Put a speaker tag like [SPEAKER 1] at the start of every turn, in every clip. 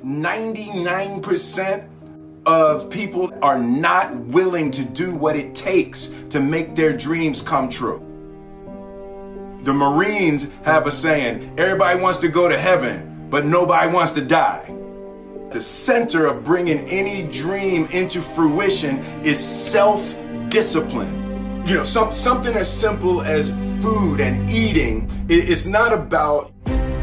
[SPEAKER 1] 99% of people are not willing to do what it takes to make their dreams come true. The Marines have a saying, everybody wants to go to heaven, but nobody wants to die. The center of bringing any dream into fruition is self-discipline. You know, something as simple as food and eating. It's not about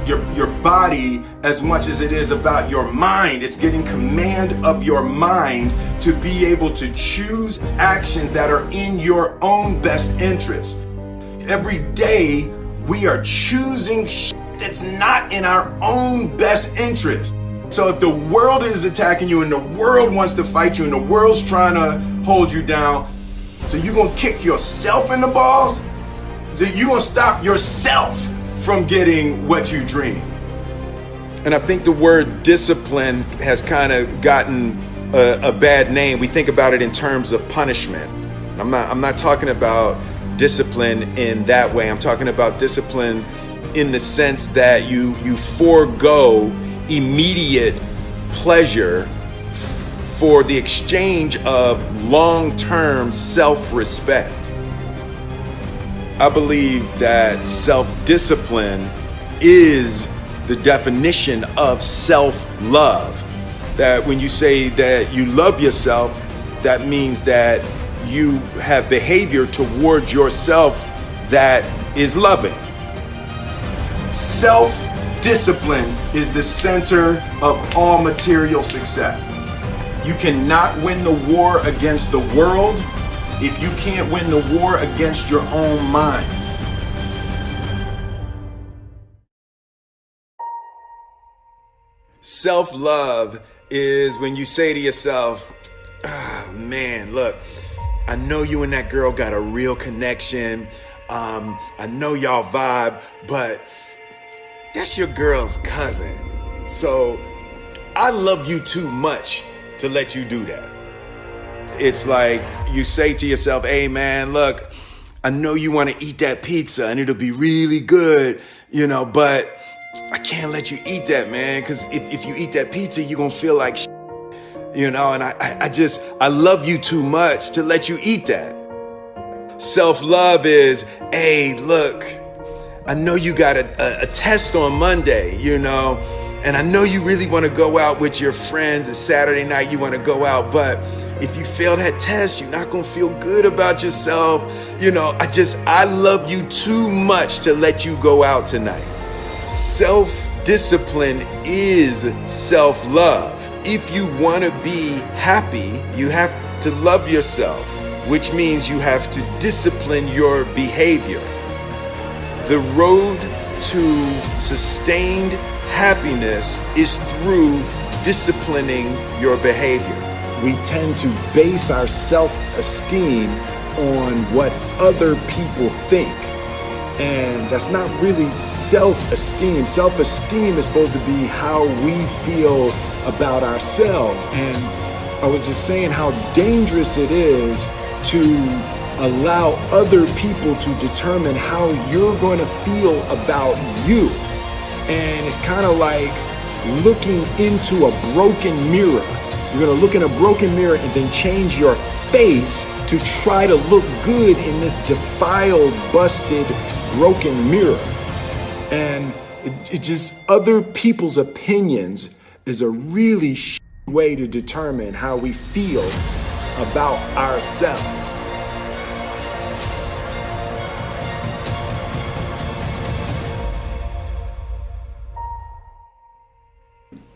[SPEAKER 1] your body as much as it is about your mind. It's getting command of your mind to be able to choose actions that are in your own best interest. Every day we are choosing that's not in our own best interest. So if the world is attacking you and the world wants to fight you and the world's trying to hold you down, so you're gonna kick yourself in the balls? So you're gonna stop yourself from getting what you dream. And I think the word discipline has kind of gotten a bad name. We think about it in terms of punishment. I'm not talking about discipline in that way. I'm talking about discipline in the sense that you forego immediate pleasure for the exchange of long-term self-respect. I believe that self-discipline is the definition of self-love. That when you say that you love yourself, that means that you have behavior towards yourself that is loving. Self-discipline is the center of all material success. You cannot win the war against the world if you can't win the war against your own mind. Self-love is when you say to yourself, oh man, look, I know you and that girl got a real connection. I know y'all vibe, but that's your girl's cousin. So I love you too much to let you do that. It's like you say to yourself, hey man, look, I know you want to eat that pizza and it'll be really good, you know, but I can't let you eat that, man, because if you eat that pizza, you're going to feel like shit, you know, and I love you too much to let you eat that. Self-love is, hey, look, I know you got a test on Monday, you know, and I know you really want to go out with your friends. It's Saturday night, you want to go out, but if you fail that test, you're not going to feel good about yourself. You know, I love you too much to let you go out tonight. Self-discipline is self-love. If you want to be happy, you have to love yourself, which means you have to discipline your behavior. The road to sustained happiness is through disciplining your behavior.
[SPEAKER 2] We tend to base our self-esteem on what other people think. And that's not really self-esteem. Self-esteem is supposed to be how we feel about ourselves. And I was just saying how dangerous it is to allow other people to determine how you're going to feel about you. And it's kind of like looking into a broken mirror. You're going to look in a broken mirror and then change your face to try to look good in this defiled, busted, broken mirror. And it just, other people's opinions is a really way to determine how we feel about ourselves.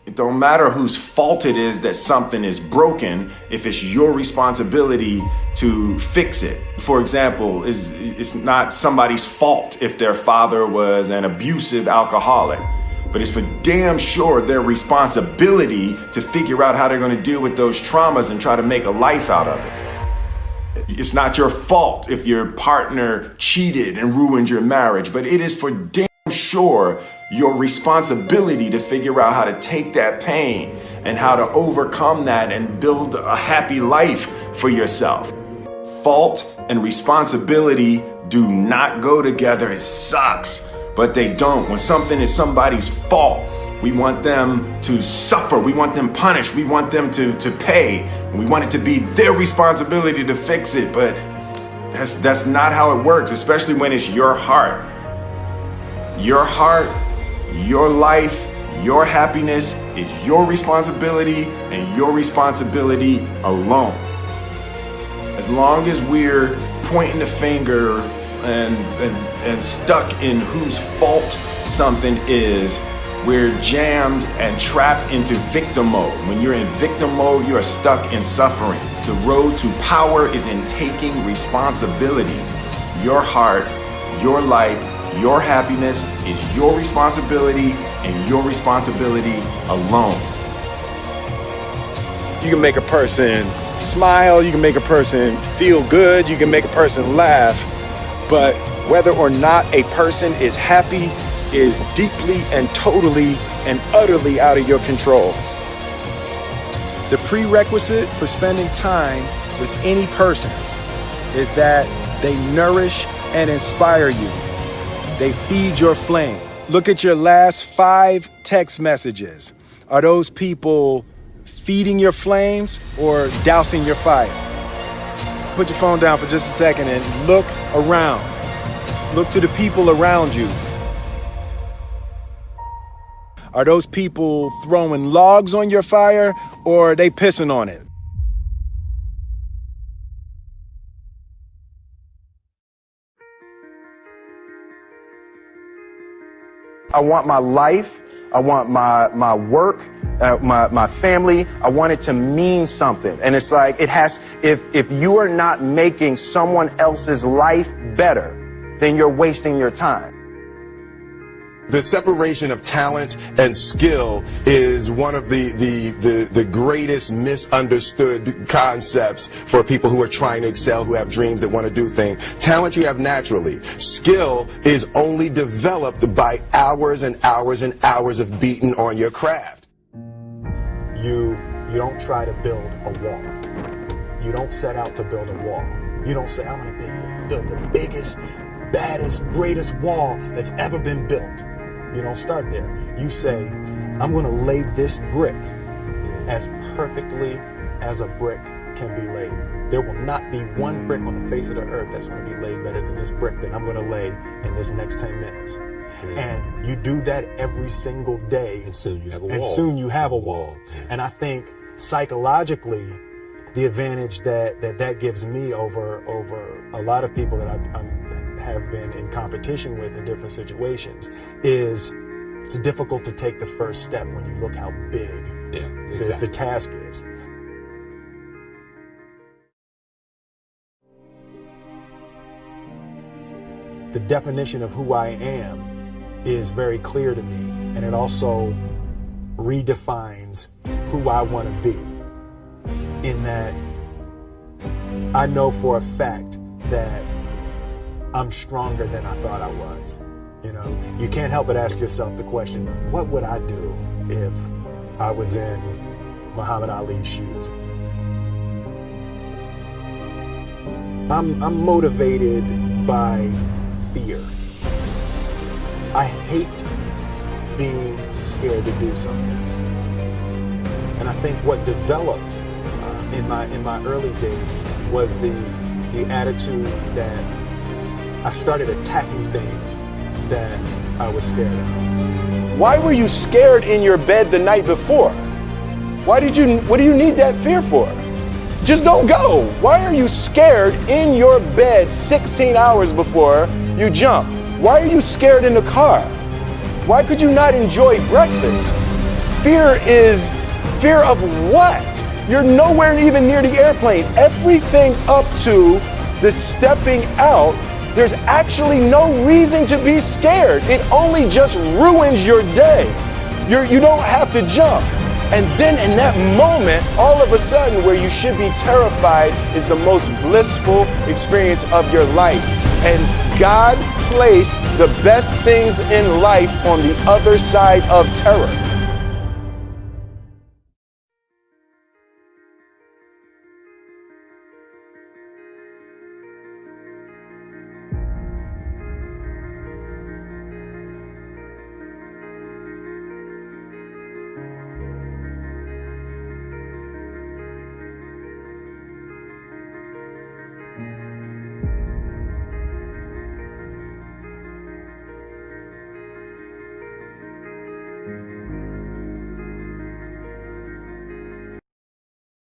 [SPEAKER 1] It don't matter whose fault it is that something is broken if it's your responsibility to fix it. For example, it's not somebody's fault if their father was an abusive alcoholic, but it's for damn sure their responsibility to figure out how they're going to deal with those traumas and try to make a life out of it. It's not your fault if your partner cheated and ruined your marriage, but it is for damn sure your responsibility to figure out how to take that pain and how to overcome that and build a happy life for yourself. Fault and responsibility do not go together. It sucks, but they don't. When something is somebody's fault, We want them to suffer. We want them punished. We want them to pay. We want it to be their responsibility to fix it. But that's not how it works, especially when it's your heart. Your heart, your life, your happiness is your responsibility and your responsibility alone. As long as we're pointing the finger and stuck in whose fault something is, we're jammed and trapped into victim mode. When you're in victim mode, you are stuck in suffering. The road to power is in taking responsibility. Your heart, your life, your happiness is your responsibility and your responsibility alone.
[SPEAKER 2] You can make a person smile, you can make a person feel good, you can make a person laugh, but whether or not a person is happy is deeply and totally and utterly out of your control. The prerequisite for spending time with any person is that they nourish and inspire you. They feed your flame. Look at your last 5 text messages. Are those people feeding your flames or dousing your fire? Put your phone down for just a second and look around. Look to the people around you. Are those people throwing logs on your fire or are they pissing on it? I want my life, I want my work, my family, I want it to mean something. And it's like, if you are not making someone else's life better, then you're wasting your time.
[SPEAKER 1] The separation of talent and skill is one of the greatest misunderstood concepts for people who are trying to excel, who have dreams that want to do things. Talent you have naturally. Skill is only developed by hours and hours and hours of beating on your craft.
[SPEAKER 3] You don't try to build a wall. You don't set out to build a wall. You don't say, I'm going to build the biggest, baddest, greatest wall that's ever been built. You don't start there. You say, I'm going to lay this brick as perfectly as a brick can be laid. There will not be one brick on the face of the earth that's going to be laid better than this brick that I'm going to lay in this next 10 minutes. And you do that every single day.
[SPEAKER 4] And soon you have a wall.
[SPEAKER 3] And soon you have a wall. And I think psychologically, the advantage that gives me over a lot of people that have been in competition with in different situations is it's difficult to take the first step when you look how big the task is. The definition of who I am is very clear to me, and it also redefines who I want to be, in that I know for a fact that I'm stronger than I thought I was. You know, you can't help but ask yourself the question, what would I do if I was in Muhammad Ali's shoes? I'm motivated by fear. I hate being scared to do something. And I think what developed in my early days was the attitude that I started attacking things that I was scared of.
[SPEAKER 2] Why were you scared in your bed the night before? What do you need that fear for? Just don't go. Why are you scared in your bed 16 hours before you jump? Why are you scared in the car? Why could you not enjoy breakfast? Fear of what? You're nowhere even near the airplane. Everything up to the stepping out, there's actually no reason to be scared. It only just ruins your day. You don't have to jump. And then in that moment, all of a sudden, where you should be terrified is the most blissful experience of your life. And God placed the best things in life on the other side of terror.